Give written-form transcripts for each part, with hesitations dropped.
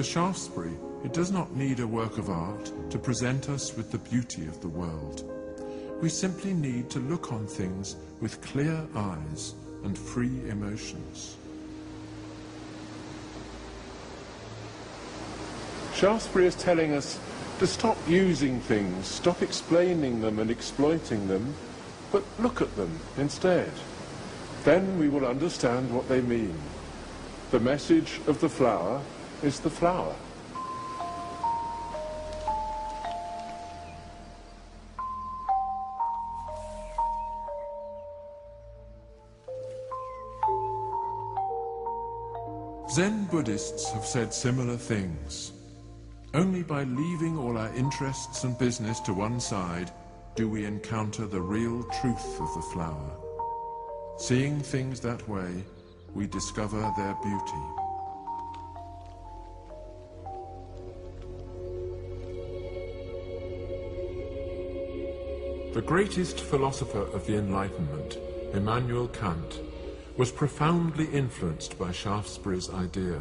For Shaftesbury, it does not need a work of art to present us with the beauty of the world. We simply need to look on things with clear eyes and free emotions. Shaftesbury is telling us to stop using things, stop explaining them and exploiting them, but look at them instead. Then we will understand what they mean. The message of the flower is the flower. Zen Buddhists have said similar things. Only by leaving all our interests and business to one side do we encounter the real truth of the flower. Seeing things that way, we discover their beauty. The greatest philosopher of the Enlightenment, Immanuel Kant, was profoundly influenced by Shaftesbury's idea.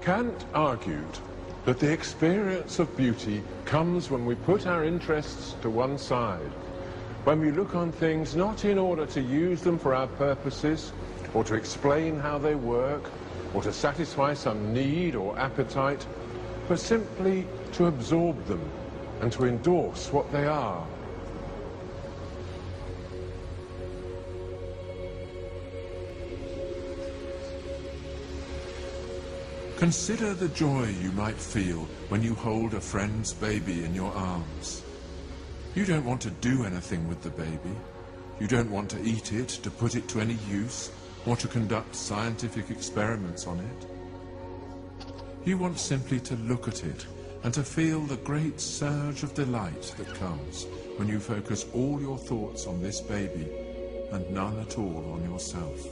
Kant argued that the experience of beauty comes when we put our interests to one side, when we look on things not in order to use them for our purposes, or to explain how they work, or to satisfy some need or appetite, but simply to absorb them and to endorse what they are. Consider the joy you might feel when you hold a friend's baby in your arms. You don't want to do anything with the baby. You don't want to eat it, to put it to any use, or to conduct scientific experiments on it. You want simply to look at it and to feel the great surge of delight that comes when you focus all your thoughts on this baby and none at all on yourself.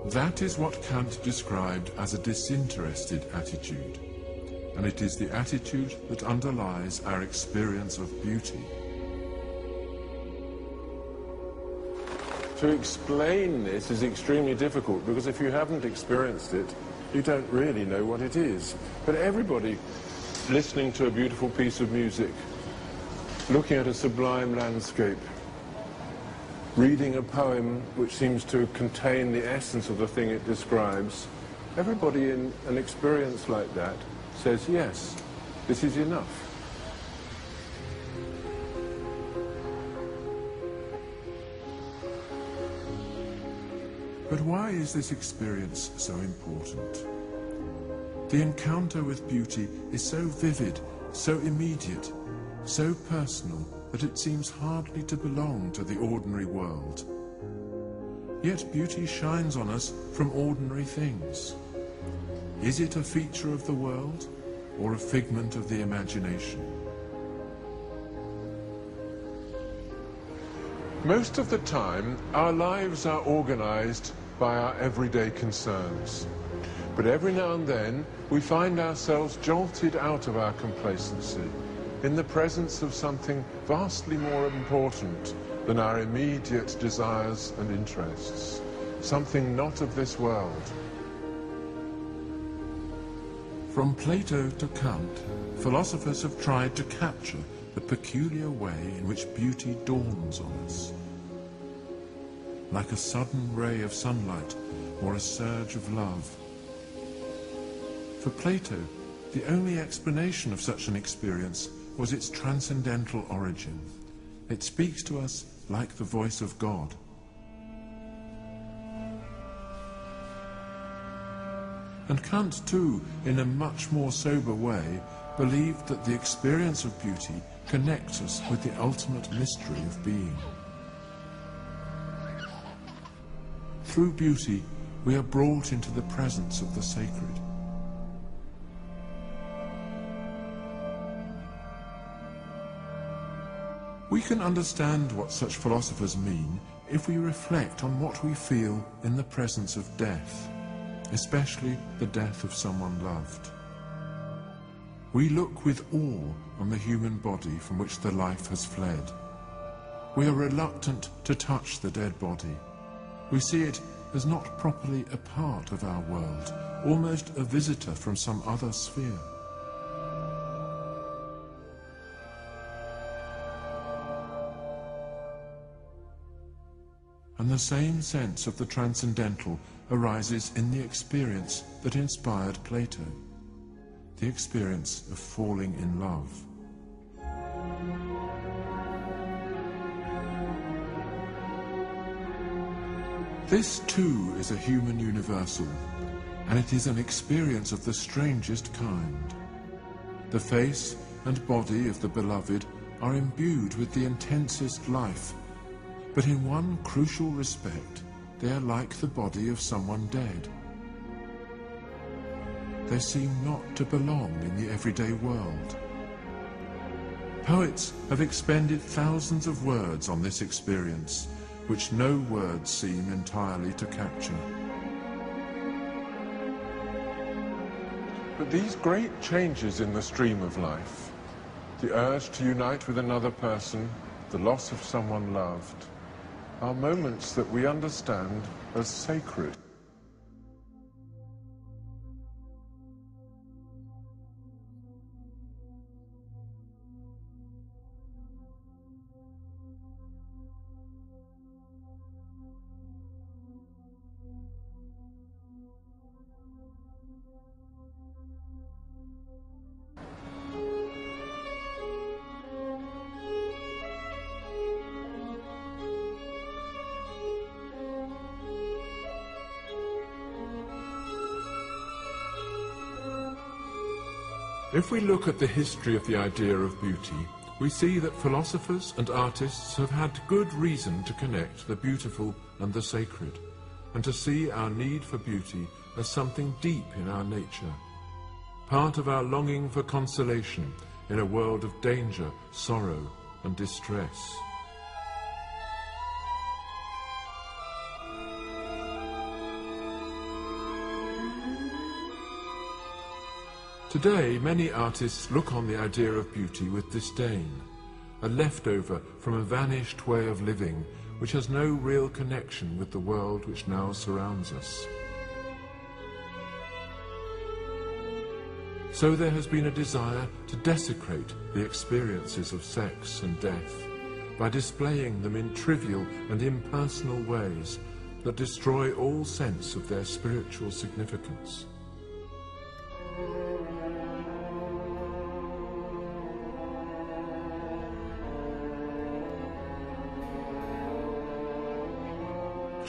That is what Kant described as a disinterested attitude, and it is the attitude that underlies our experience of beauty. To explain this is extremely difficult, because if you haven't experienced it, you don't really know what it is. But everybody listening to a beautiful piece of music, looking at a sublime landscape, reading a poem which seems to contain the essence of the thing it describes, everybody in an experience like that says, yes, this is enough. But why is this experience so important? The encounter with beauty is so vivid, so immediate, so personal, that it seems hardly to belong to the ordinary world. Yet beauty shines on us from ordinary things. Is it a feature of the world, or a figment of the imagination? Most of the time, our lives are organized by our everyday concerns. But every now and then, we find ourselves jolted out of our complacency in the presence of something vastly more important than our immediate desires and interests, something not of this world. From Plato to Kant, philosophers have tried to capture the peculiar way in which beauty dawns on us, like a sudden ray of sunlight or a surge of love. For Plato, the only explanation of such an experience was its transcendental origin. It speaks to us like the voice of God. And Kant, too, in a much more sober way, believed that the experience of beauty connects us with the ultimate mystery of being. Through beauty, we are brought into the presence of the sacred. We can understand what such philosophers mean if we reflect on what we feel in the presence of death, especially the death of someone loved. We look with awe on the human body from which the life has fled. We are reluctant to touch the dead body. We see it as not properly a part of our world, almost a visitor from some other sphere. And the same sense of the transcendental arises in the experience that inspired Plato, the experience of falling in love. This too is a human universal, and it is an experience of the strangest kind. The face and body of the beloved are imbued with the intensest life, but in one crucial respect, they are like the body of someone dead. They seem not to belong in the everyday world. Poets have expended thousands of words on this experience, which no words seem entirely to capture. But these great changes in the stream of life, the urge to unite with another person, the loss of someone loved, are moments that we understand as sacred. If we look at the history of the idea of beauty, we see that philosophers and artists have had good reason to connect the beautiful and the sacred, and to see our need for beauty as something deep in our nature, part of our longing for consolation in a world of danger, sorrow, and distress. Today, many artists look on the idea of beauty with disdain, a leftover from a vanished way of living which has no real connection with the world which now surrounds us. So there has been a desire to desecrate the experiences of sex and death by displaying them in trivial and impersonal ways that destroy all sense of their spiritual significance.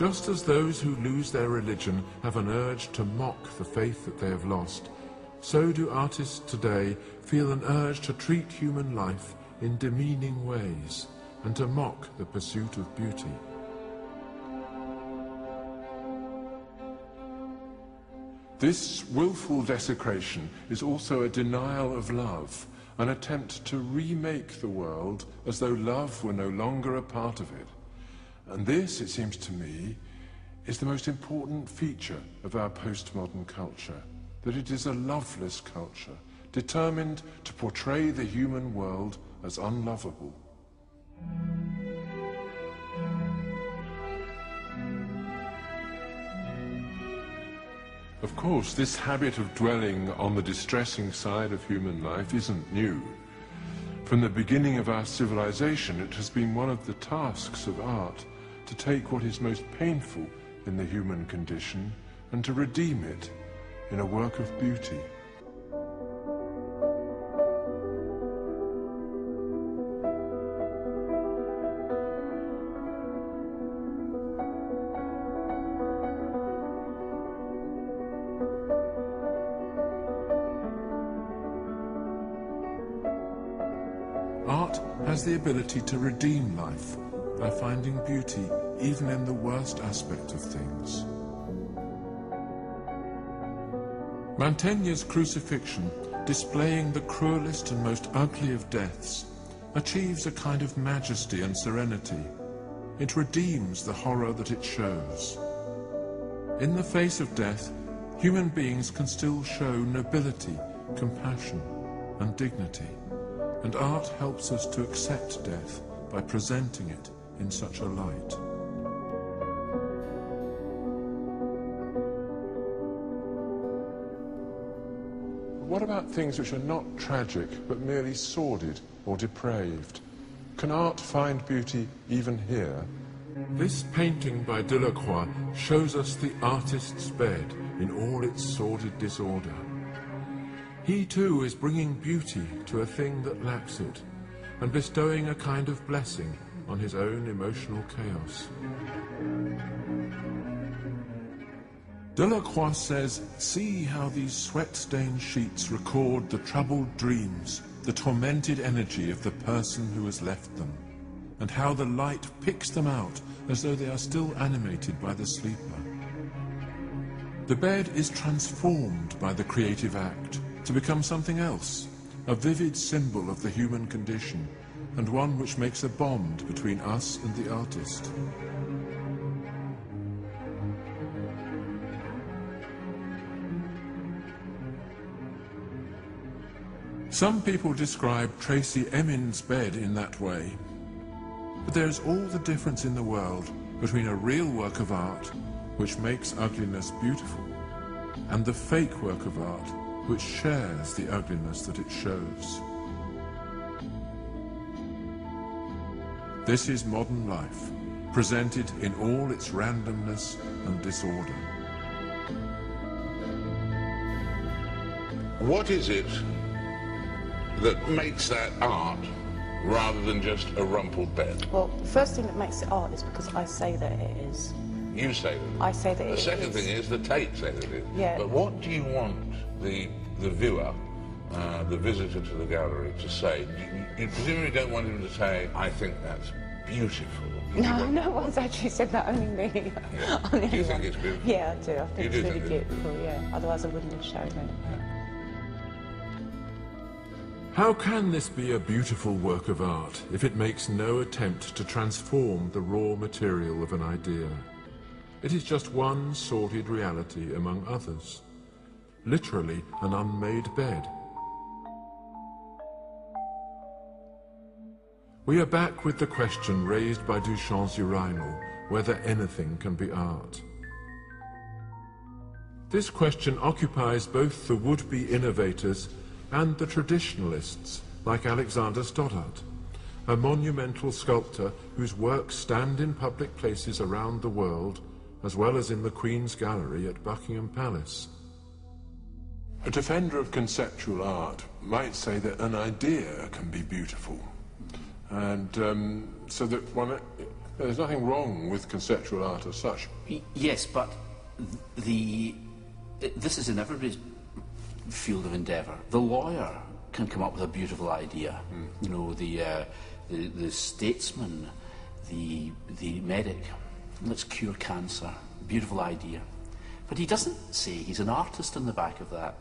Just as those who lose their religion have an urge to mock the faith that they have lost, so do artists today feel an urge to treat human life in demeaning ways and to mock the pursuit of beauty. This willful desecration is also a denial of love, an attempt to remake the world as though love were no longer a part of it. And this, it seems to me, is the most important feature of our postmodern culture, that it is a loveless culture, determined to portray the human world as unlovable. Of course, this habit of dwelling on the distressing side of human life isn't new. From the beginning of our civilization, it has been one of the tasks of art to take what is most painful in the human condition and to redeem it in a work of beauty. Art has the ability to redeem life by finding beauty even in the worst aspect of things. Mantegna's crucifixion, displaying the cruelest and most ugly of deaths, achieves a kind of majesty and serenity. It redeems the horror that it shows. In the face of death, human beings can still show nobility, compassion, and dignity, and art helps us to accept death by presenting it in such a light. what about things which are not tragic, but merely sordid or depraved? Can art find beauty even here? This painting by Delacroix shows us the artist's bed in all its sordid disorder. He too is bringing beauty to a thing that lacks it, and bestowing a kind of blessing on his own emotional chaos. Delacroix says, see how these sweat-stained sheets record the troubled dreams, the tormented energy of the person who has left them, and how the light picks them out as though they are still animated by the sleeper. The bed is transformed by the creative act to become something else, a vivid symbol of the human condition, and one which makes a bond between us and the artist. Some people describe Tracy Emin's bed in that way, but there is all the difference in the world between a real work of art, which makes ugliness beautiful, and the fake work of art, which shares the ugliness that it shows. This is modern life, presented in all its randomness and disorder. What is it that makes that art rather than just a rumpled bed? Well, the first thing that makes it art is because I say that it is. You say that. I say that it is. The second thing is the Tate say that it is. Yeah. But what do you want the viewer, the visitor to the gallery, to say? You presumably don't want him to say, I think that's beautiful. No, no one's actually said that, only me. Yeah. Only Do you think anyone. it's beautiful? Yeah, I do. I think it's really think beautiful, yeah. Otherwise I wouldn't have shown it. Yeah. How can this be a beautiful work of art if it makes no attempt to transform the raw material of an idea? It is just one sordid reality among others. Literally an unmade bed. We are back with the question raised by Duchamp's urinal, whether anything can be art. This question occupies both the would-be innovators and the traditionalists, like Alexander Stoddart, a monumental sculptor whose works stand in public places around the world, as well as in the Queen's Gallery at Buckingham Palace. A defender of conceptual art might say that an idea can be beautiful, and so that there's nothing wrong with conceptual art as such. Yes, but this is in everybody's field of endeavour. The lawyer can come up with a beautiful idea. You know, the statesman, the medic. Let's cure cancer. Beautiful idea. But he doesn't say he's an artist in the back of that.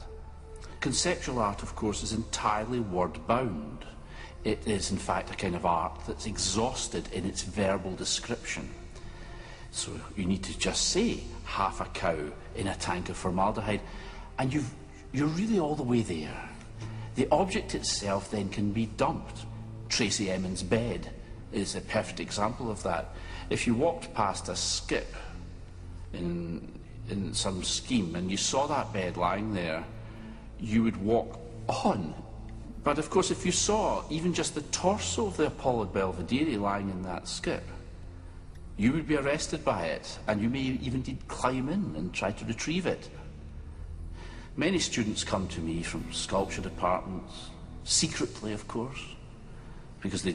Conceptual art, of course, is entirely word-bound. It is, in fact, a kind of art that's exhausted in its verbal description. So you need to just say half a cow in a tank of formaldehyde, and you're really all the way there. The object itself then can be dumped. Tracy Emin's bed is a perfect example of that. If you walked past a skip in some scheme and you saw that bed lying there, you would walk on. But of course, if you saw even just the torso of the Apollo Belvedere lying in that skip, you would be arrested by it, and you may even indeed climb in and try to retrieve it. Many students come to me from sculpture departments, secretly, of course, because they